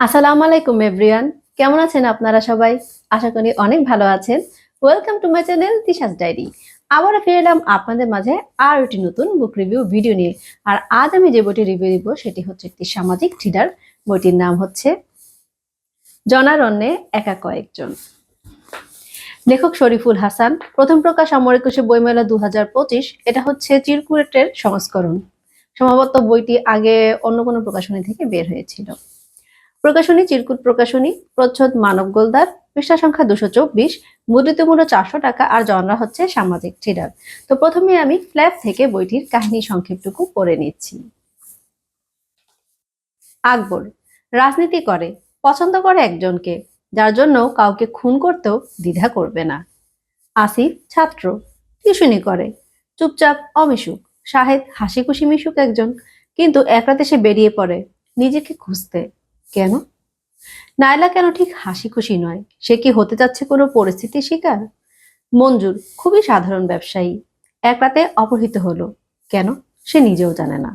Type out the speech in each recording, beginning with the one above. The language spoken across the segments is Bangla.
আসসালামু আলাইকুম এভরিওয়ান। কেমন আছেন আপনারা সবাই? আশা করি অনেক ভালো আছেন। Welcome to my channel Tisha's diary. আবারও ফিরে এলাম আপনাদের মাঝে আর একটি নতুন বুক রিভিউ ভিডিও নিয়ে। আর আজ আমি যে বইটি রিভিউ দিব সেটি হচ্ছে একটি সামাজিক থ্রিলার। বইটির নাম হচ্ছে জনারণ্যে একা কয়েকজন। লেখক শরীফুল হাসান। প্রথম প্রকাশ অমর একুশে বইমেলা 2025। এটা হচ্ছে চিরকুটের সংস্করণ। সম্ভবত বইটি আগে অন্য কোনো প্রকাশনী থেকে বের হয়েছিল। প্রকাশনী চিরকুট প্রকাশনী, প্রচ্ছদ মানব গোলদার, পৃষ্ঠা সংখ্যা 224, মুদ্রিত মূল্য 400 টাকা আর জনরা হচ্ছে সামাজিক থ্রিলার। তো প্রথমে আমি ফ্ল্যাপ থেকে বইটির কাহিনী সংক্ষেপটুকু পড়ে নিচ্ছি। আকবর রাজনীতি করে, পছন্দ করে একজনকে, যার জন্য কাউকে খুন করতেও দ্বিধা করবে না। আসিফ ছাত্র, টিউশনি করে, চুপচাপ অমিশুক। শাহেদ হাসি খুশি মিশুক একজন, কিন্তু এক রাতে সে বেরিয়ে পড়ে নিজেকে খুঁজতে। কেন? নায়লা কেন ঠিক হাসি খুশি নয়? সে কি হতে যাচ্ছে কোনো পরিস্থিতির শিকার? মঞ্জুর খুবই সাধারণ ব্যবসায়ী, এক রাতে অপহৃত হলো। কেন? সে নিজেও জানে না।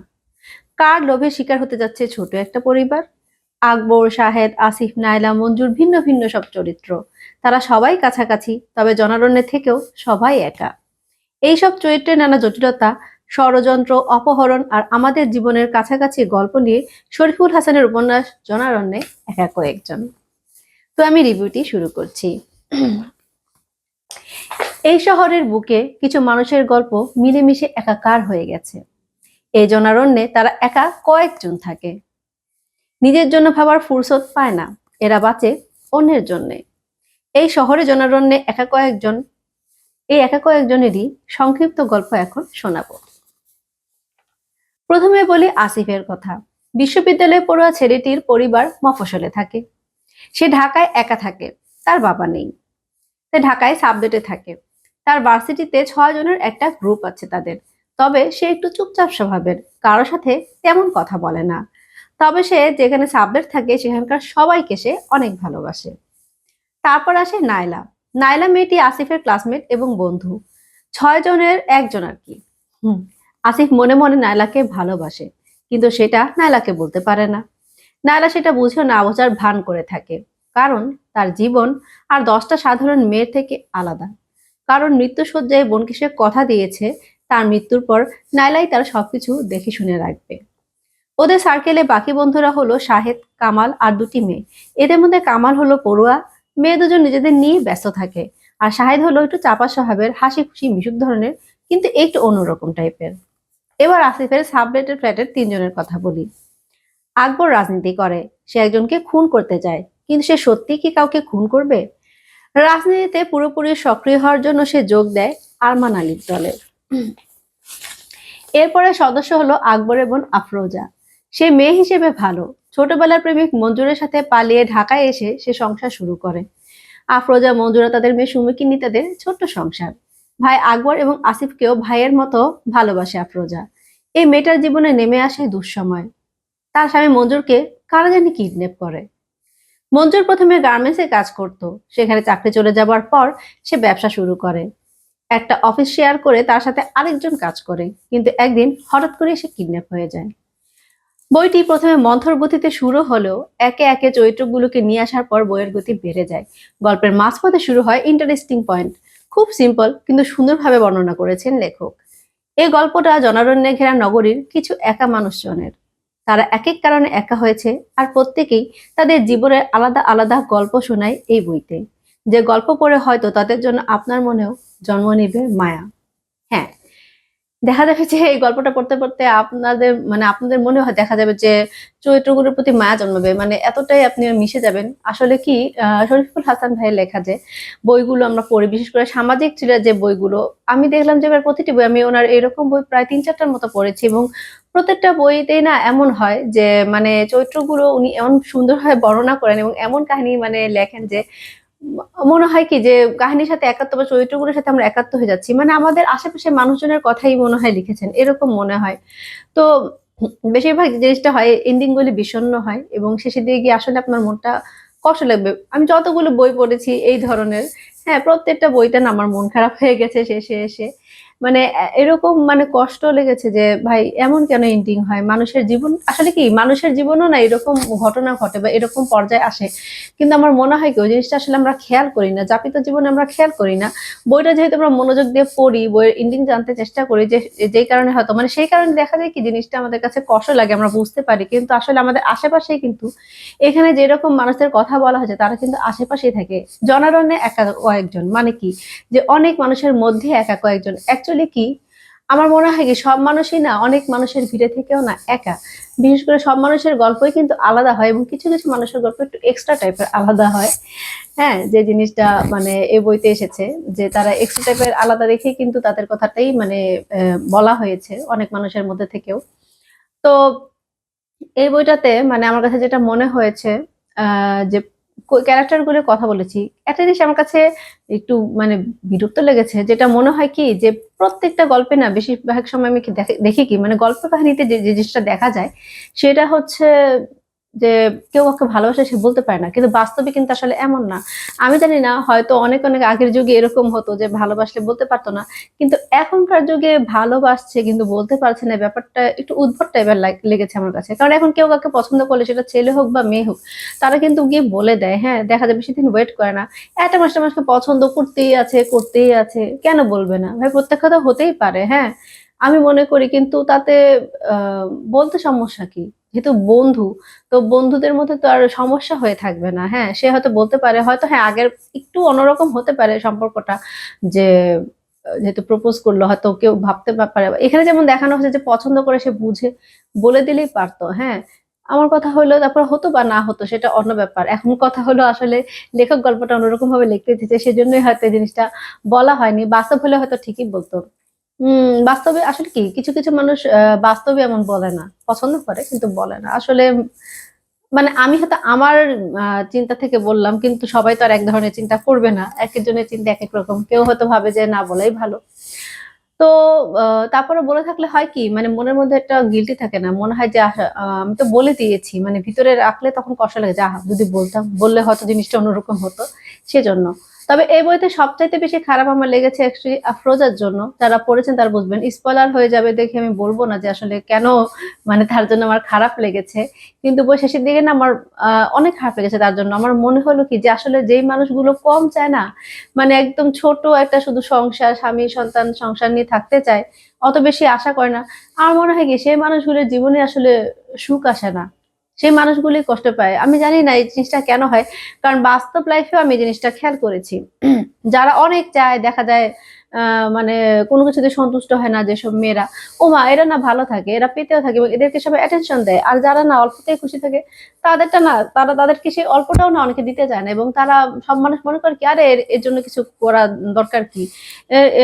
কার লোভে শিকার হতে যাচ্ছে ছোট একটা পরিবার? আকবর, শাহেদ, আসিফ, নায়লা, মঞ্জুর ভিন্ন ভিন্ন সব চরিত্র। তারা সবাই কাছাকাছি, তবে জনারণ্যে থেকেও সবাই একা। এইসব চরিত্রের নানা জটিলতা, ষড়যন্ত্র, অপহরণ আর আমাদের জীবনের কাছাকাছি গল্প নিয়ে শরীফুল হাসানের উপন্যাস জনারণ্যে একা কয়েকজন। তো আমি রিভিউটি শুরু করছি। এই শহরের বুকে কিছু মানুষের গল্প মিলেমিশে একাকার হয়ে গেছে। এই জনারণ্যে তারা একা কয়েকজন থাকে। নিজের জন্য ভাবার ফুরসত পায় না, এরা বাঁচে অন্যের জন্যে। এই শহরে জনারণ্যে একা কয়েকজনেরই সংক্ষিপ্ত গল্প এখন শোনাবো। প্রথমে বলি আসিফের কথা। বিশ্ববিদ্যালয়ে পড়ুয়া ছেলেটির পরিবার মফস্বলে থাকে। সে ঢাকায় একা থাকে, তার বাবা নেই। সে ঢাকায় সাবলেটে থাকে। তার ভার্সিটিতে 6 জনের একটা গ্রুপ আছে তাদের। তবে সে একটু চুপচাপ স্বভাবের, কারোর সাথে তেমন কথা বলে না। তবে সে যেখানে সাবলেট থাকে সেখানকার সবাইকে সে অনেক ভালোবাসে। তারপর আসে নায়লা। নায়লা মেয়েটি আসিফের ক্লাসমেট এবং বন্ধু। 6 জনের একজন আর কি। হুম আসিফ মনে মনে নায়লাকে ভালোবাসে, কিন্তু সেটা নায়লাকে বলতে পারে না। নায়লা সেটা বুঝেও না বোঝার ভান করে থাকে, কারণ তার জীবন আর 10টা সাধারণ মেয়ের থেকে আলাদা। কারণ মৃত্যুশয্যায় বোনকে সে কথা দিয়েছে তার মৃত্যুর পর নাইলাই তার সবকিছু দেখে শুনে রাখবে। ওদের সার্কেলে বাকি বন্ধুরা হলো শাহেদ, কামাল আর দুটি মেয়ে। এদের মধ্যে কামাল হলো পড়ুয়া, মেয়ে দুজন নিজেদের নিয়ে ব্যস্ত থাকে। আর শাহেদ হলো একটু চাপা স্বভাবের, হাসি খুশি মিশুক ধরনের, কিন্তু একটু অন্যরকম টাইপের। এবার আসিফের সাবলেটের ফ্ল্যাটের 3 জনের কথা বলি। আকবর রাজনীতি করে, সে একজনকে খুন করতে চায়, কিন্তু সে সত্যি কি কাউকে খুন করবে? রাজনীতিতে পুরোপুরি সক্রিয় হওয়ার জন্য সে যোগ দেয় আরমান আলীর দলে। এরপরে সদস্য হলো আকবরের বোন আফরোজা। সে মেয়ে হিসেবে ভালো। ছোটবেলার প্রেমিক মঞ্জুরের সাথে পালিয়ে ঢাকায় এসে সে সংসার শুরু করে। আফরোজা, মঞ্জুরা তাদের মেয়ে সুমিকে নিয়ে তাদের ছোট্ট সংসার। ভাই আকবর এবং আসিফকেও ভাইয়ের মতো ভালোবাসে আফরোজা। এই মেয়েটার জীবনে নেমে আসে দুঃসময়। তার স্বামী মঞ্জুরকে কারা জানি কিডন্যাপ করে। মঞ্জুর প্রথমে গার্মেন্টসে কাজ করত, সেখানে চাকরি চলে যাবার পর সে ব্যবসা শুরু করে। একটা অফিস শেয়ার করে তার সাথে আরেকজন কাজ করে, কিন্তু একদিন হঠাৎ করে সে কিডন্যাপ হয়ে যায়। বইটি প্রথমে মন্থর গতিতে শুরু হলেও একে একে চরিত্রগুলোকে নিয়ে আসার পর বইয়ের গতি বেড়ে যায়। গল্পের মাঝপথে শুরু হয় ইন্টারেস্টিং পয়েন্ট। খুব সিম্পল কিন্তু সুন্দরভাবে বর্ণনা করেছেন লেখক। এই গল্পটা জনারণ্যে ঘেরা নগরীর কিছু একা মানুষজনের। তারা এক এক কারণে একা হয়েছে, আর প্রত্যেকেই তাদের জীবনের আলাদা আলাদা গল্প শোনায় এই বইতে। যে গল্প পড়ে হয়তো তাদের জন্য আপনার মনেও জন্ম নিবে মায়া। হ্যাঁ, দেখা যাবে যে এই গল্পটা পড়তে পড়তে আপনাদের মনে হয় দেখা যাবে যে চরিত্রগুলোর প্রতি মায়া জন্মাবে, মানে এতটাই আপনি মিশে যাবেন। আসলে কি, শরীফুল হাসান ভাইয়ের লেখা যে বইগুলো আমরা পড়ি, বিশেষ করে সামাজিক থ্রিলার যে বইগুলো, আমি দেখলাম যে এবার প্রতিটি বই আমি ওনার এরকম বই প্রায় 3-4টার মতো পড়েছি, এবং প্রত্যেকটা বইতেই না এমন হয় যে মানে চরিত্রগুলো উনি এমন সুন্দরভাবে বর্ণনা করেন এবং এমন কাহিনী মানে লেখেন যে মনে হয় কি যে কাহিনীর সাথে একাত্ম বা চরিত্রগুলোর সাথে আমরা একাত্ম হয়ে যাচ্ছি, মানে আমাদের আশেপাশে মানুষজনের কথাই মনে হয় লিখেছেন, এরকম মনে হয়। তো বেশিরভাগ যে জিনিসটা হয়, এন্ডিং গুলি বিষণ্ণ হয় এবং শেষের দিকে গিয়ে আসলে আপনার মনটা কষ্ট লাগবে। আমি যতগুলো বই পড়েছি এই ধরনের, হ্যাঁ প্রত্যেকটা বইতে না আমার মন খারাপ হয়ে গেছে শেষে এসে। মানে এরকম মানে কষ্ট লেগেছে যে ভাই এমন কেন এন্ডিং হয়, মানুষের জীবন আসলে কি মানুষের জীবনও না এরকম ঘটনা ঘটে বা এরকম পর্যায়ে আসে, কিন্তু আমার মনে হয় কি ওই জিনিসটা আসলে আমরা খেয়াল করি না, যাপিত জীবনে আমরা খেয়াল করি না। বইটা যেহেতু আমরা মনোযোগ দিয়ে পড়ি, বইয়ের এন্ডিং জানতে চেষ্টা করি, যে যেই কারণে হয়তো মানে সেই কারণে দেখা যায় কি জিনিসটা আমাদের কাছে কষ্ট লাগে, আমরা বুঝতে পারি, কিন্তু আসলে আমাদের আশেপাশেই কিন্তু এখানে যেরকম মানুষদের কথা বলা হয়েছে তারা কিন্তু আশেপাশেই থাকে, জনারণ্যে একা কয়েকজন, মানে কি যে অনেক মানুষের মধ্যে একা কয়েকজন, অ্যাকচুয়ালি কি আমার মনে হয় কি সব মানুষই না অনেক মানুষের ভিড়ে থেকেও না একা। বিশেষ করে সব মানুষের গল্পই কিন্তু আলাদা হয় এবং কিছু কিছু মানুষের গল্প একটু এক্সট্রা টাইপের আলাদা হয়। হ্যাঁ, যে জিনিসটা মানে এই বইতে এসেছে যে তারা এক্সট্রা টাইপের আলাদা দেখেই কিন্তু তাদের কথাটাই মানে বলা হয়েছে অনেক মানুষের মধ্যে থেকেও। তো এই বইটাতে মানে আমার কাছে যেটা মনে হয়েছে যে ক্যারেক্টার গুলো কথা বলেছি, একটা জিনিস আমার কাছে একটু মানে বিরক্ত লেগেছে, যেটা মনে হয় কি যে প্রত্যেকটা গল্পে না বেশিরভাগ সময় আমি দেখি কি মানে গল্প কাহিনীতে যে যে জিনিসটা দেখা যায় সেটা হচ্ছে যে কেউ কাউকে ভালোবাসে সে বলতে পারে না, কিন্তু বাস্তবে কিন্তু আসলে এমন না। আমি জানি না, হয়তো অনেক অনেক আগের যুগে এরকম হতো যে ভালোবাসলে বলতে পারতো না, কিন্তু এখনকার যুগে ভালোবাসছে কিন্তু বলতে পারছে না, ব্যাপারটা একটু উদ্ভট টাইপের লেগেছে আমার কাছে। কারণ এখন কেউ কাউকে পছন্দ করলে সেটা ছেলে হোক বা মেয়ে হোক তারা কিন্তু গিয়ে বলে দেয়, হ্যাঁ দেখা যায় বেশি দিন ওয়েট করে না, একটা মাসকে পছন্দ করতেই আছে করতেই আছে, কেন বলবে না ভাই, প্রত্যাখ্যাত হতেই পারে, হ্যাঁ আমি মনে করি, কিন্তু তাতে আহ বলতে সমস্যা কি, যেহেতু বন্ধু, তো বন্ধুদের মধ্যে তো আর সমস্যা হয়ে থাকবে না, হ্যাঁ সে হয়তো বলতে পারে, হয়তো হ্যাঁ আগের একটু অন্যরকম হতে পারে সম্পর্কটা, যে যেহেতু প্রপোজ করলো হয়তো কেউ ভাবতে পারে, এখানে যেমন দেখানো হচ্ছে যে পছন্দ করে সে বুঝে বলে দিলেই পারতো, হ্যাঁ আমার কথা হলো তারপর হতো বা না হতো সেটা অন্য ব্যাপার, এখন কথা হলো আসলে লেখক গল্পটা অন্যরকম ভাবে লিখতে দিতেছে সেজন্যই হয়তো এই জিনিসটা বলা হয়নি, বাস্তব হলে হয়তো ঠিকই বলতো। বাস্তবে আসলে কি কিছু কিছু মানুষ বাস্তবে এমন বলে না, পছন্দ করে কিন্তু বলে না আসলে, মানে আমি হয়তো আমার চিন্তা থেকে বললাম, কিন্তু সবাই তো আর এক ধরনের চিন্তা করবে না, এক একজনের চিন্তা এক এক রকম, কেউ হয়তো ভাবে যে না বলাই ভালো। তো তারপরে বলে থাকলে হয় কি মানে মনের মধ্যে একটা গিল্টি থাকে না, মনে হয় যে আমি তো বলে দিয়েছি, মানে ভিতরে রাখলে তখন কষ্ট লাগে যে আহা যদি বলতাম, বললে হয়তো জিনিসটা অন্যরকম হতো, সেজন্য। তবে এই বইতে সবচাইতে বেশি খারাপ আমার লেগেছে অ্যাকচুয়ালি আফরোজার জন্য, যারা পড়েছেন তারা বুঝবেন, স্পয়লার হয়ে যাবে দেখে আমি বলবো না যে আসলে কেন মানে তার জন্য আমার খারাপ লেগেছে, কিন্তু বই শেষের দিকে না আমার অনেক খারাপ লেগেছে তার জন্য। আমার মনে হলো কি যে আসলে যেই মানুষগুলো কম চায় না, মানে একদম ছোট একটা শুধু সংসার, স্বামী সন্তান সংসার নিয়ে থাকতে চায়, অত বেশি আশা করে না, আমার মনে হয় কি সেই মানুষগুলোর জীবনে আসলে সুখ আসে না, সেই মানুষগুলি কষ্ট পায়। আমি জানি না এই জিনিসটা কেন হয়, কারণ বাস্তব লাইফেও আমি এই জিনিসটা খেয়াল করেছি। যারা অনেক চায় দেখা যায় মানে কোনো কিছুতে সন্তুষ্ট হয় না যেসব মেয়েরা, ও মা এরা না ভালো থাকে, এরা পেতেও থাকে এবং এদেরকে সবাই অ্যাটেনশন দেয়, আর যারা না অল্পতেই খুশি থাকে তাদেরটা না, তারা তাদেরকে সেই অল্পটাও না অনেকে দিতে চায় না, এবং তারা সব মানুষ মনে করে কি আরে এর জন্য কিছু করা দরকার কি,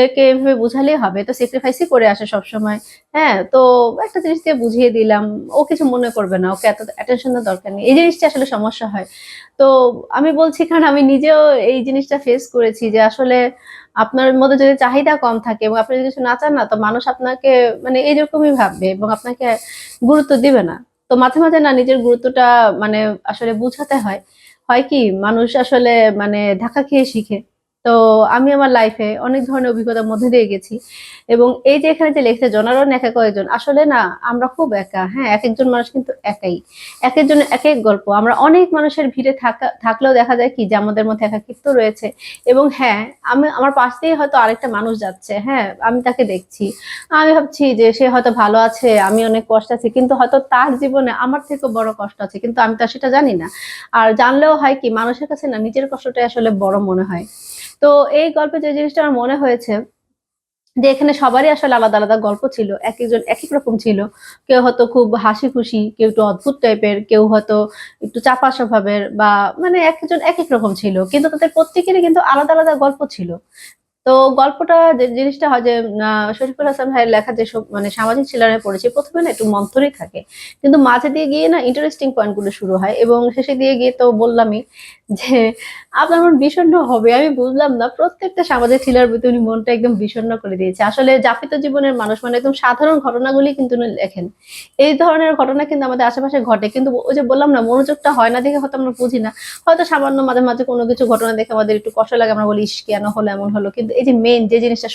একে এভাবে বুঝালেই হবে, তো স্যাক্রিফাইসই করে আসে সব সময়। হ্যাঁ তো একটা জিনিস দিয়ে বুঝিয়ে দিলাম, ও কিছু মনে করবে না, ওকে এত অ্যাটেনশন দেওয়ার দরকার নেই, এই জিনিসটা আসলে সমস্যা হয়। তো আমি বলছি কারণ আমি নিজেও এই জিনিসটা ফেস করেছি যে আসলে আপনার মধ্যে যদি চাহিদা কম থাকে এবং আপনি যদি কিছু না চান না, তো মানুষ আপনাকে মানে এইরকমই ভাববে এবং আপনাকে গুরুত্ব দিবে না। তো মাঝে মাঝে না নিজের গুরুত্বটা মানে আসলে বুঝাতে হয়। হয় কি মানুষ আসলে মানে ধাক্কা খেয়ে শিখে। তো আমি আমার লাইফে অনেক ধরনের অভিজ্ঞতার মধ্যে দিয়ে গেছি, এবং এই যে এখানে যে লেখছে জনারণ একা কয়েকজন, আসলে না আমরা খুব একা, হ্যাঁ এক একজন মানুষ কিন্তু একাই, এক একজনের এক এক গল্প, আমরা অনেক মানুষের ভিড়ে থাকলেও দেখা যায় কি যে আমাদের মধ্যে একাকিত্ব রয়েছে। এবং হ্যাঁ আমি আমার পাশ দিয়ে হয়তো আরেকটা মানুষ যাচ্ছে, হ্যাঁ আমি তাকে দেখছি, আমি ভাবছি যে সে হয়তো ভালো আছে, আমি অনেক কষ্ট আছি, কিন্তু হয়তো তার জীবনে আমার থেকেও বড় কষ্ট আছে, কিন্তু আমি তো সেটা জানি না। আর জানলেও হয় কি মানুষের কাছে না নিজের কষ্টটাই আসলে বড় মনে হয়। তো এই গল্পে যে জিনিসটা আমার মনে হয়েছে যে এখানে সবারই আসলে আলাদা আলাদা গল্প ছিল, এক একজন এক এক রকম ছিল, কেউ হয়তো খুব হাসি খুশি, কেউ একটু অদ্ভুত টাইপের, কেউ হয়তো একটু চাপা স্বভাবের, বা মানে এক একজন এক এক রকম ছিল, কিন্তু তাদের প্রত্যেকেরই কিন্তু আলাদা আলাদা গল্প ছিল। তো গল্পটা যে জিনিসটা হয় যে শরীফুল হাসান ভাইয়ের লেখা যেসব মানে সামাজিক থ্রিলারে পড়েছি, প্রথমে না একটু মন্থরই থাকে, কিন্তু মাঝে দিয়ে গিয়ে না ইন্টারেস্টিং পয়েন্ট গুলো শুরু হয়, এবং শেষে দিয়ে গিয়ে তো বললামই যে আপনার মন বিষণ্ণ হবে। আমি বুঝলাম না প্রত্যেকটা সামাজিক থ্রিলার বইতে উনি মনটা একদম বিষণ্ণ করে দিয়েছে, আসলে যাপিত জীবনের মানুষ মানে একদম সাধারণ ঘটনাগুলি কিন্তু উনি লেখেন, এই ধরনের ঘটনা কিন্তু আমাদের আশেপাশে ঘটে, কিন্তু ওই যে বললাম না মনোযোগটা হয় না দেখে হয়তো আমরা বুঝি না, হয়তো সামান্য মাঝে মাঝে কোনো কিছু ঘটনা দেখে আমাদের একটু কষ্ট লাগে, আমরা বলি ইস কেন হলো এমন হলো, কিন্তু কিন্তু এই যে মেইন যে জিনিসটা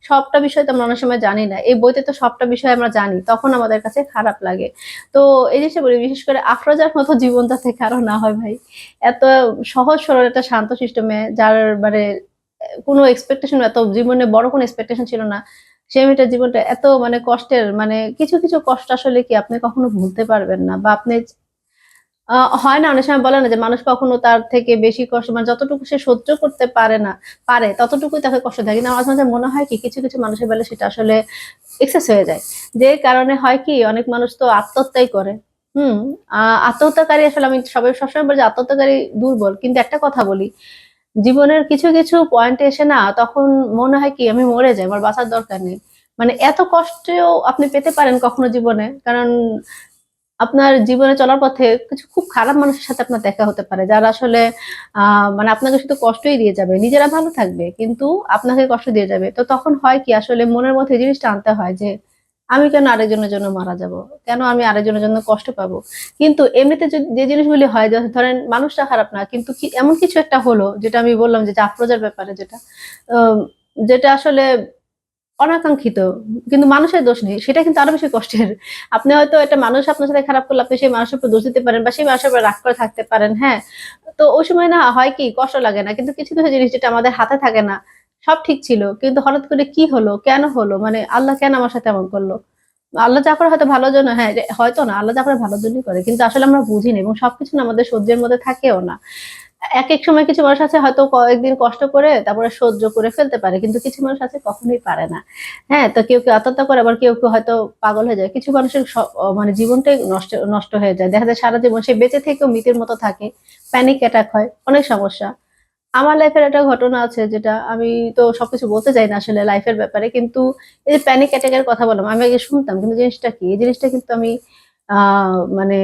সবটা বিষয় তো আমরা অনেক সময় জানি না। এই বইতে তো সবটা বিষয় আমরা জানি, তখন আমাদের কাছে খারাপ লাগে। তো এই জিনিসটা বলি, বিশেষ করে আফরোজার মতো জীবন যাতে কারো না হয় ভাই। এত সহজ সরল একটা শান্তশিষ্ট মেয়ে, যার মানে কোনো এক্সপেকটেশন, এত জীবনে বড় কোনো এক্সপেকটেশন ছিল না। সে মেয়েটার জীবনটা এত মানে কষ্টের, মানে কিছু কষ্ট আসলে কি আপনি কখনো ভুলতে পারবেন না, বা আপনি হয় না, অনেক সময় বলে না যে মানুষ কখনো তার থেকে বেশি কষ্ট, মানে যতটুকু সে সহ্য করতে পারে না, পারে ততটুকুই তাকে কষ্ট দেয়। কিন্তু আমার মাঝে মনে হয় কি কিছু মানুষের বেলায় সেটা আসলে এক্সেস হয়ে যায়। যে কারণে হয় কি অনেক মানুষ তো আত্মহত্যাই করে। হুম। আত্মহত্যাকারী আসলে আমি সবসময় বলি যে আত্মহত্যাকারী দুর্বল। কিন্তু একটা কথা বলি, জীবনের কিছু পয়েন্টে এসে না তখন মনে হয় কি আমি মরে যাই, আমার বাঁচার দরকার নেই। মানে এত কষ্টও আপনি পেতে পারেন কখনো জীবনে। কারণ আপনার জীবনে চলার পথে কিছু খুব খারাপ মানুষের সাথে আপনার দেখা হতে পারে, যারা আসলে মানে আপনাকে শুধু কষ্টই দিয়ে যাবে। নিজেরা ভালো থাকবে কিন্তু আপনাকে কষ্ট দিয়ে যাবে। তো তখন হয় কি আসলে মনের মধ্যে এই জিনিসটা আনতে হয় যে, আমি কেন আরেকজনের জন্য মারা যাবো? কেন আমি আরেকজনের জন্য কষ্ট পাবো? কিন্তু এমনিতে যে জিনিসগুলি হয়, যে ধরেন মানুষটা খারাপ না, কিন্তু এমন কিছু একটা হলো, যেটা আমি বললাম যে আফরোজার ব্যাপারে যেটা, আ যেটা আসলে অনাকাঙ্ক্ষিত। কিন্তু মানুষের দোষ নেই। সেটা কিন্তু আরো বেশি কষ্টের। আপনি হয়তো একটা মানুষ আপনার সাথে খারাপ করলে আপনি সেই মানুষের উপর দোষ দিতে পারেন, বা সেই মানুষের উপর রাগ করে থাকতে পারেন, হ্যাঁ? তো ওই সময় না হয় কি কষ্ট লাগে না। কিন্তু কিছু জিনিস যেটা আমাদের হাতে থাকে না। সব ঠিক ছিল। কিন্তু হঠাৎ করে কি হলো? কেন হলো? মানে আল্লাহ কেন আমার সাথে এমন করলো? আল্লাহ যা করে হয়তো ভালোর জন্য, হ্যাঁ, হয়তো না, আল্লাহ যা করে ভালোর জন্যই করে। কিন্তু আসলে আমরা বুঝি না, এবং সবকিছু না আমাদের সহ্যের মধ্যে থাকেও না। একেক সময় কিছু মানুষ আছে হয়তো কয়েকদিন কষ্ট করে তারপরে সহ্য করে ফেলতে পারে। কিন্তু কিছু মানুষ আছে কখনোই পারে না। হ্যাঁ? তো কেউ আত্মহত্যা করে, আবার কেউ হয়তো পাগল হয়ে যায়। কিছু মানুষের মানে জীবনটাই নষ্ট হয়ে যায়। দেখা যায় সারা জীবন সে বেঁচে থেকেও মৃতের মতো থাকে। প্যানিক অ্যাটাক হয়, অনেক সমস্যা। আমার লাইফের একটা ঘটনা আছে, যেটা আমি তো সবকিছু বলতে চাই না আসলে লাইফের ব্যাপারে। কিন্তু এই যে প্যানিক অ্যাটাক এর কথা বললাম, আমি আগে শুনতাম। কিন্তু জিনিসটা কি? এই জিনিসটা কিন্তু আমি আ মানে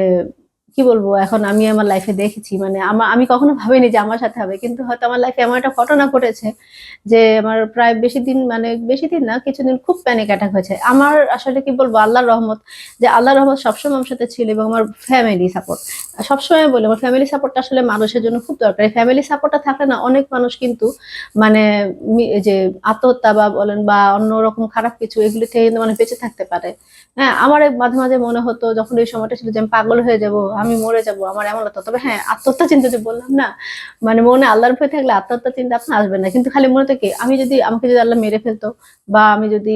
কি বলবো? এখন আমি আমার লাইফে দেখেছি। মানে আমি কখনো ভাবিনি যে আমার সাথে হবে। কিন্তু হয়তো আমার লাইফে এমন একটা ঘটনা ঘটেছে যে আমার প্রায় বেশিদিন, মানে বেশিদিন না, কিছুদিন খুব প্যানিক অ্যাটাক হয়েছে। আমার আসলে কি বলবো, আল্লাহর রহমত, যে আল্লাহর রহমত সবসময় আমার সাথে ছিল, এবং আমার ফ্যামিলি সাপোর্ট। সবসময় বলি আমার ফ্যামিলি সাপোর্টটা আসলে মানুষের জন্য খুব দরকার। এই ফ্যামিলি সাপোর্টটা থাকলে না অনেক মানুষ কিন্তু মানে এই যে আত্মহত্যা বা বলেন বা অন্যরকম খারাপ কিছু, এগুলি থেকে কিন্তু মানে বেঁচে থাকতে পারে। হ্যাঁ, আমার মাঝে মনে হতো যখন এই সময়টা ছিল যে আমি পাগল হয়ে যাবো, আমি মরে যাবো, আমার এমন হতো। তবে হ্যাঁ, আত্মহত্যা চিন্তা যে বললাম না, মানে মনে আল্লাহর ভয় থাকলে আত্মহত্যা চিন্তা আপনার আসবে না। কিন্তু খালি মনে হতো কি আমাকে যদি আল্লাহ মেরে ফেলতো, বা আমি যদি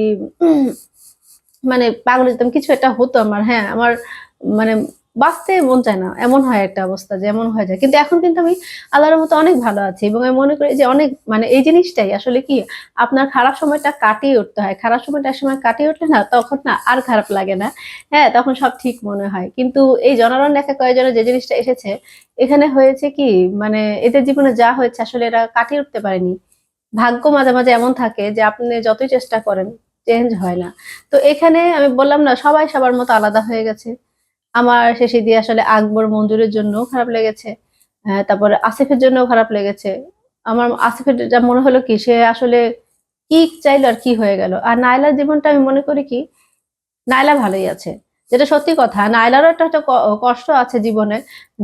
মানে পাগল হয়ে যেতাম, কিছু একটা হতো আমার, হ্যাঁ, আমার মানে বাঁচতে মন চায় না। এমন হয় একটা অবস্থা যে এমন হয়ে যায়। কিন্তু এখন কিন্তু আমি আল্লাহর রহমতে অনেক ভালো আছি, এবং আমি মনে করি যে অনেক মানে এই জিনিসটাই আসলে কি, আপনার খারাপ সময়টা কাটিয়ে উঠতে হয়। খারাপ সময়টা একসময় কাটিয়ে উঠলে না তখন না আর খারাপ লাগে না। হ্যাঁ, তখন সব ঠিক মনে হয়। কিন্তু এই জনগণ লেখা কয়েকজনের যে জিনিসটা এসেছে, এখানে হয়েছে কি, মানে এদের জীবনে যা হয়েছে আসলে এরা কাটিয়ে উঠতে পারেনি। ভাগ্য মাঝে এমন থাকে যে আপনি যতই চেষ্টা করেন, চেঞ্জ হয় না। তো এখানে আমি বললাম না, সবাই সবার মতো আলাদা হয়ে গেছে। আমার শেষে দিয়ে আসলে আকবর মঞ্জুরের জন্যও খারাপ লেগেছে। তারপরে আসিফের জন্যও খারাপ লেগেছে। আমার আসিফের যা মনে হলো কি সে আসলে কি চাইলো আর কি হয়ে গেল। আর নায়লার জীবনটা আমি মনে করি কি, নায়লা ভালোই আছে। যেটা সত্যি কথা। নায়লারও একটা হয়তো কষ্ট আছে জীবনে,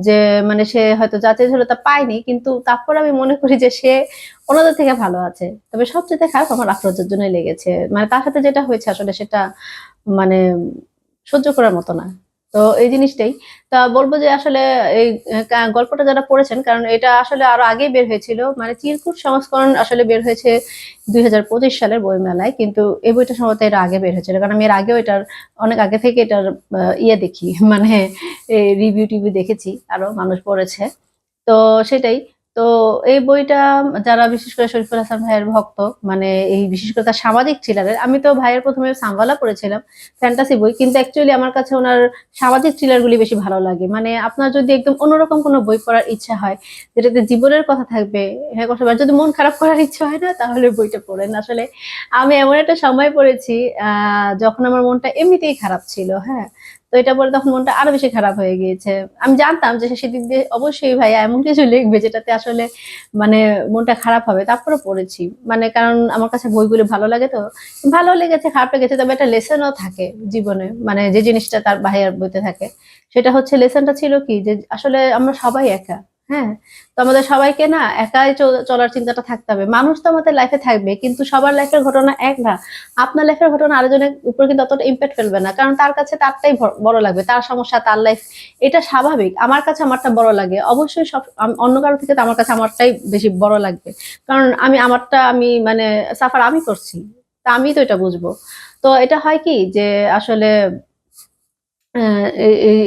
যে মানে সে হয়তো যা চেয়েছিল তা পায়নি। কিন্তু তারপরে আমি মনে করি যে সে অন্যদের থেকে ভালো আছে। তবে সবচাইতে খারাপ আমার আফরোজার জন্যই লেগেছে। মানে তার সাথে যেটা হয়েছে আসলে সেটা মানে সহ্য করার মতো না। তো এই জিনিসটাই। তা বলব যে আসলে এই গল্পটা যারা পড়েছেন, কারণ এটা আসলে আরো আগেই বের হয়েছিল। মানে চিরকুট সংস্করণ আসলে বের হয়েছে ২০২৫ সালের বইমেলায়। কিন্তু এই বইটা সম্ভবত এর আগে বের হয়েছিল। কারণ আমি এর আগেও এটার অনেক আগে থেকে এটার দেখি। মানে রিভিউ-টিভিউ দেখেছি। আরো মানুষ পড়েছে। তো সেটাই। তো এই বইটা যারা বিশেষ করে শরীফুল হাসান ভাইয়ের ভক্ত, মানে এই বিশেষ করে তার সামাজিক থ্রিলারের, আমি তো ভাইয়ের ১ম এ সামওয়ালা পড়েছিলাম, ফ্যান্টাসি বই। কিন্তু অ্যাকচুয়ালি আমার কাছে উনার সামাজিক থ্রিলার গুলি বেশি ভালো লাগে। মানে আপনার যদি একদম অন্যরকম কোনো বই পড়ার ইচ্ছা হয়, যেটাতে জীবনের কথা থাকবে, হ্যাঁ, কষ্ট পায়। যদি মন খারাপ করার ইচ্ছা হয় না, তাহলে বইটা পড়েন। আসলে আমি এমন একটা সময় পড়েছি, যখন আমার মনটা এমনিতেই খারাপ ছিল, হ্যাঁ? তো এটা পড়ে তখন মনটা আরো বেশি খারাপ হয়ে গিয়েছে। আমি জানতাম যে সেদিক দিয়ে অবশ্যই ভাইয়া এমন কিছু লিখবে যেটাতে আসলে মানে মনটা খারাপ হবে। তারপরেও পড়েছি। মানে কারণ আমার কাছে বইগুলো ভালো লাগে তো। ভালো লেগেছে, খারাপ লেগেছে, তবে একটা লেসনও থাকে জীবনে। মানে যে জিনিসটা তার ভাইয়ার বইতে থাকে। সেটা হচ্ছে লেসনটা ছিল কি, যে আসলে আমরা সবাই একা। হ্যাঁ, তো আমাদের সবাইকে না একাই চলার চিন্তাটা থাকতে হবে। মানুষ তো আমাদের লাইফে থাকবে, কিন্তু সবার লাইফের ঘটনা এক না। আপনার লাইফের ঘটনা আরেকজনের উপর কিন্তু অতটা ইম্প্যাক্ট ফেলবে না, কারণ তার কাছে তারটাই বড় লাগবে, তার সমস্যা, তার লাইফ, এটা স্বাভাবিক। আমার কাছে আমারটা বড় লাগে, অবশ্যই সব অন্য কারো থেকে তো আমার কাছে আমারটাই বেশি বড় লাগবে, কারণ আমি আমারটা আমি মানে সাফার আমি করছি, তা আমি তো এটা বুঝবো। তো এটা হয় কি যে আসলে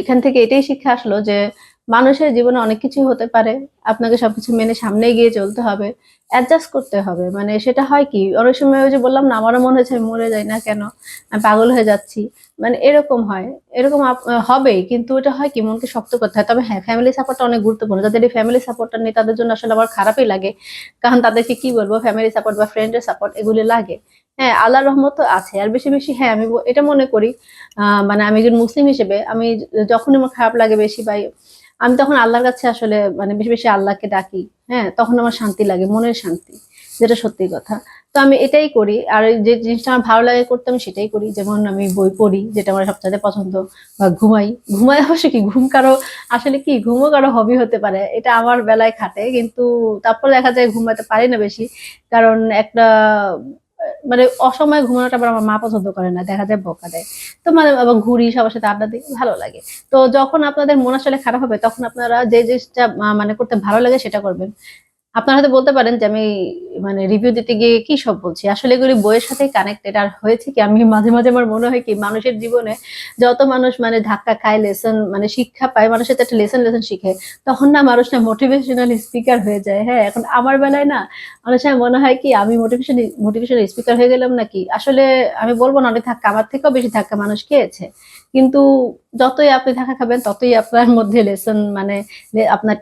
এখান থেকে এটাই শিক্ষা আসলো যে মানুষের জীবনে অনেক কিছু হতে পারে, আপনাকে সবকিছু মেনে সামনে এগিয়ে চলতে হবে, অ্যাডজাস্ট করতে হবে। মানে সেটা হয় কি, অনেক সময় ওই যে বললাম না, আমারও মনে হয়েছে আমি মরে যাই না কেন, আমি পাগল হয়ে যাচ্ছি, মানে এরকম হয়। এরকম হবেই, কিন্তু এটা হয় কি, মনকে শক্ত করতে হয়। তবে হ্যাঁ, ফ্যামিলি সাপোর্টটা অনেক গুরুত্বপূর্ণ। যাদের এই ফ্যামিলি সাপোর্টটা নেই তাদের জন্য আসলে আমার খারাপই লাগে, কারণ তাদেরকে কি বলবো, ফ্যামিলি সাপোর্ট বা ফ্রেন্ডের সাপোর্ট এগুলি লাগে। হ্যাঁ, আল্লাহর রহমত তো আছে। আর বেশি বেশি হ্যাঁ, আমি এটা মনে করি, মানে আমি একজন মুসলিম হিসেবে আমি যখনই আমার খারাপ লাগে বেশি, বা আমি তখন আল্লাহর কাছে আসলে মানে বেশি বেশি আল্লাহকে ডাকি। হ্যাঁ, তখন আমার শান্তি লাগে, মনের শান্তি, যেটা সত্যি কথা। তো আমি এটাই করি। আর যে জিনিসটা আমার ভালো লাগে করতে আমি সেটাই করি। যেমন আমি বই পড়ি, যেটা আমার সবচাইতে পছন্দ, বা ঘুমাই। ঘুমাই অবশ্য কি, ঘুম কারো আসলে কি, ঘুমও কারো হবি হতে পারে, এটা আমার বেলায় খাটে, কিন্তু তারপর দেখা যায় ঘুমাতে পারি না বেশি, কারণ একটা মানে অসময়ে ঘুমানোটা আবার আমার মা পছন্দ করে না, দেখা যায় বকা দেয়। তো মানে আবার ঘুরি, সবার সাথে আড্ডা দিই, ভালো লাগে। তো যখন আপনাদের মন আসলে খারাপ হবে, তখন আপনারা যে জিনিসটা মানে করতে ভালো লাগে সেটা করবেন। আপনারা হয়তো বলতে পারেন যে আমি মানে রিভিউ দিতে গিয়ে কি সব বলছি, আসলে এগুলি বইয়ের সাথেই কানেক্টেড। আর হয়েছে কি, আমি মাঝে মাঝে আমার মনে হয় কি, মানুষের জীবনে যত মানুষ মানে ধাক্কা খায়, লেসন মানে শিক্ষা পায়, মানুষের তো একটা লেসন লেসন শিখে, তখন না মানুষ না মোটিভেশনাল স্পিকার হয়ে যায়। হ্যাঁ, এখন আমার বেলায় না অনেক সময় মনে হয় কি, আমি মোটিভেশনাল স্পিকার হয়ে গেলাম নাকি। আসলে আমি বলবো না অনেক ধাক্কা, আমার থেকেও বেশি ধাক্কা মানুষ খেয়েছে, কিন্তু যতই আপনি ধাক্কা খাবেন ততই আপনার মধ্যে লেসন মানে আপনার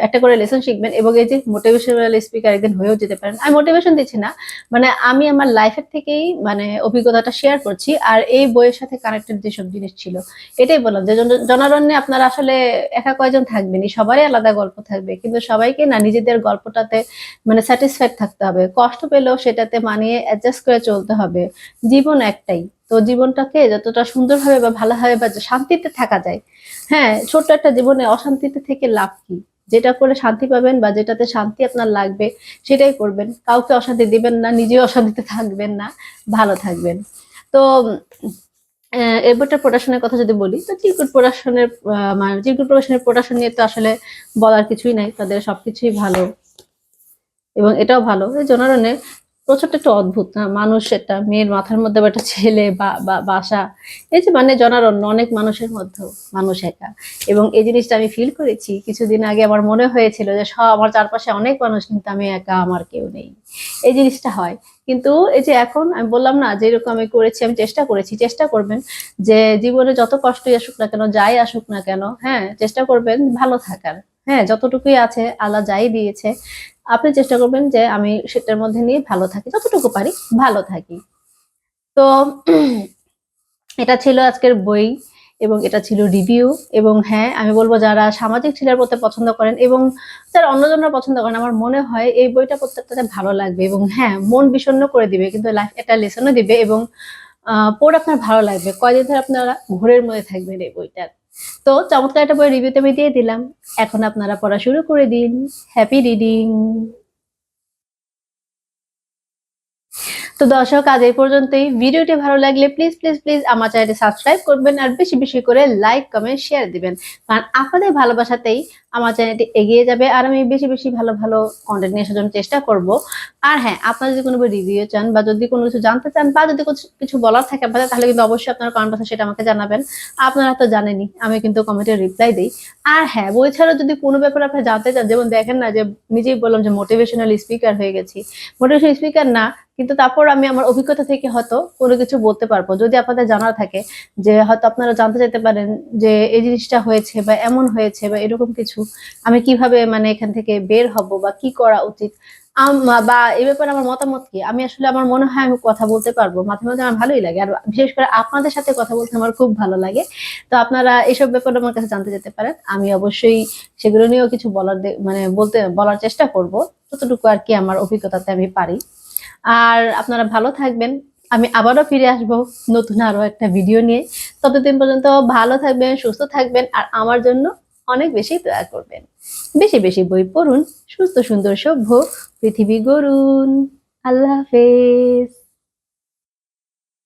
একটা করে লেসন শিখবেন, এবং এই যে মোটিভেশনাল স্পিকার একদিন হয়েও যেতে পারেন। আমি মোটিভেশন দিচ্ছি না, মানে আমি আমার লাইফের থেকেই মানে অভিজ্ঞতাটা শেয়ার করছি, আর এই বইয়ের সাথে কানেক্টেড যেসব জিনিস ছিল, এটাই বললাম যে জনারণ্যে আপনারা আসলে একা কয়জন থাকবেনই, সবারই আলাদা গল্প থাকবে, কিন্তু সবাইকে না নিজেদের গল্পটাতে মানে স্যাটিসফাইড থাকতে হবে। কষ্ট পেলেও সেটাতে মানিয়ে অ্যাডজাস্ট করে চলতে হবে। জীবন একটাই, তো জীবনটাকে যতটা সুন্দরভাবে বা ভালোভাবে বা শান্তিতে থাকা যায়। হ্যাঁ, ছোট্ট একটা জীবনে অশান্তিতে থেকে লাভ কি? যেটা করে শান্তি পাবেন বা যেটাতে শান্তি আপনার লাগবে সেটাই করবেন। কাউকে অশান্তি দিবেন না, নিজেও অশান্তিতে থাকবেন না, ভালো থাকবেন। তো এই বইটার প্রোডাকশনের কথা যদি বলি, তো চিরকুট প্রোডাকশনের মানে চিরকুট প্রোডাকশনের প্রোডাকশন নিয়ে তো আসলে বলার কিছুই নাই। তাদের সবকিছুই ভালো, এবং এটাও ভালো। এই জনারণ্যে প্রচুরটা একটু অদ্ভুত না, মানুষ একটা মেয়ের মাথার মধ্যে একটা ছেলে বাসা, এই যে মানে জনারণ্য অনেক মানুষের মধ্যেও মানুষ একা, এবং এই জিনিসটা আমি ফিল করেছি কিছুদিন আগে। আমার মনে হয়েছিল যে সব আমার চারপাশে অনেক মানুষ, কিন্তু আমি একা, আমার কেউ নেই, এই জিনিসটা হয়। কিন্তু এই যে এখন আমি বললাম না, যেরকম আমি করেছি, আমি চেষ্টা করেছি, চেষ্টা করবেন যে জীবনে যত কষ্টই আসুক না কেন, যাই আসুক না কেন, হ্যাঁ, চেষ্টা করবেন ভালো থাকার। হ্যাঁ, যতটুকুই আছে আল্লাহ যাই দিয়েছে, আপনি চেষ্টা করবেন যে আমি সেটার মধ্যে নিয়ে ভালো থাকি, যতটুকু পারি ভালো থাকি। তো এটা ছিল আজকের বই, এবং এটা ছিল রিভিউ। এবং হ্যাঁ, আমি বলবো যারা সামাজিক থ্রিলার পড়তে পছন্দ করেন, এবং যারা অন্যজনরা পছন্দ করেন, আমার মনে হয় এই বইটা প্রত্যেকটাতে ভালো লাগবে, এবং হ্যাঁ, মন বিষণ্ণ করে দিবে, কিন্তু লাইফ একটা লেসনও দিবে, এবং পড়ে আপনার ভালো লাগবে, কয়দিন ধরে আপনারা ঘোরের মধ্যে থাকবেন এই বইটার। তো চমৎকার একটা বই রিভিউতে আমি দিয়ে দিলাম, এখন আপনারা পড়া শুরু করে দিন। Happy reading. তো দর্শক, আজ এই পর্যন্তই। ভিডিওটি ভালো লাগলে প্লিজ প্লিজ প্লিজ আমার চ্যানেলটি সাবস্ক্রাইব করবেন, আর বেশি বেশি করে লাইক কমেন্ট শেয়ার দিবেন, কারণ আপনাদের ভালোবাসাতেই আমার চ্যানেলটি এগিয়ে যাবে, আর আমি বেশি বেশি ভালো ভালো কন্টেন্ট নিয়ে আসার জন্য চেষ্টা করব। আর হ্যাঁ, আপনারা যদি কোনো রিভিউ চান, বা যদি কোনো কিছু জানতে চান, বা যদি কিছু বলার থাকে আপনাদের, তাহলে কিন্তু অবশ্যই আপনারা কমেন্ট বক্সে সেটা আমাকে জানাবেন। আপনারা তো জানেনই আমি কিন্তু কমেন্টে রিপ্লাই দিই। আর হ্যাঁ, বই ছাড়াও যদি কোনো ব্যাপারে আপনি জানতে চান, যেমন দেখেন না যে নিজেই বললাম যে মোটিভেশনাল স্পিকার হয়ে গেছি, মোটিভেশনাল স্পিকার না, কিন্তু তারপর আমি আমার অভিজ্ঞতা থেকে হয়তো কোনো কিছু বলতে পারবো, যদি আপনাদের জানার থাকে, যে হয়তো আপনারা জানতে চাইতে পারেন যে এই জিনিসটা হয়েছে বা এমন হয়েছে বা এরকম কিছু, আমি কিভাবে মানে এখান থেকে বের হব বা কি করা উচিত, বা এই ব্যাপারে আমার মতামত কি, আমি আসলে আমার মনে হয় আমি কথা বলতে পারবো, মাঝে মাঝে আমার ভালোই লাগে, আর বিশেষ করে আপনাদের সাথে কথা বলতে আমার খুব ভালো লাগে। তো আপনারা এসব ব্যাপারে আমার কাছে জানতে যেতে পারেন, আমি অবশ্যই সেগুলো নিয়েও কিছু মানে বলার চেষ্টা করব, যতটুকু আর কি আমার অভিজ্ঞতাতে আমি পারি। আর আপনারা ভালো থাকবেন, আমি আবারও ফিরে আসবো নতুন আরো একটা ভিডিও নিয়ে। ততদিন পর্যন্ত ভালো থাকবেন, সুস্থ থাকবেন, আর আমার জন্য অনেক বেশি দয়া করবেন। বেশি বেশি বই পড়ুন, সুস্থ সুন্দর সভ্য পৃথিবী গড়ুন। আল্লাহ হাফেজ।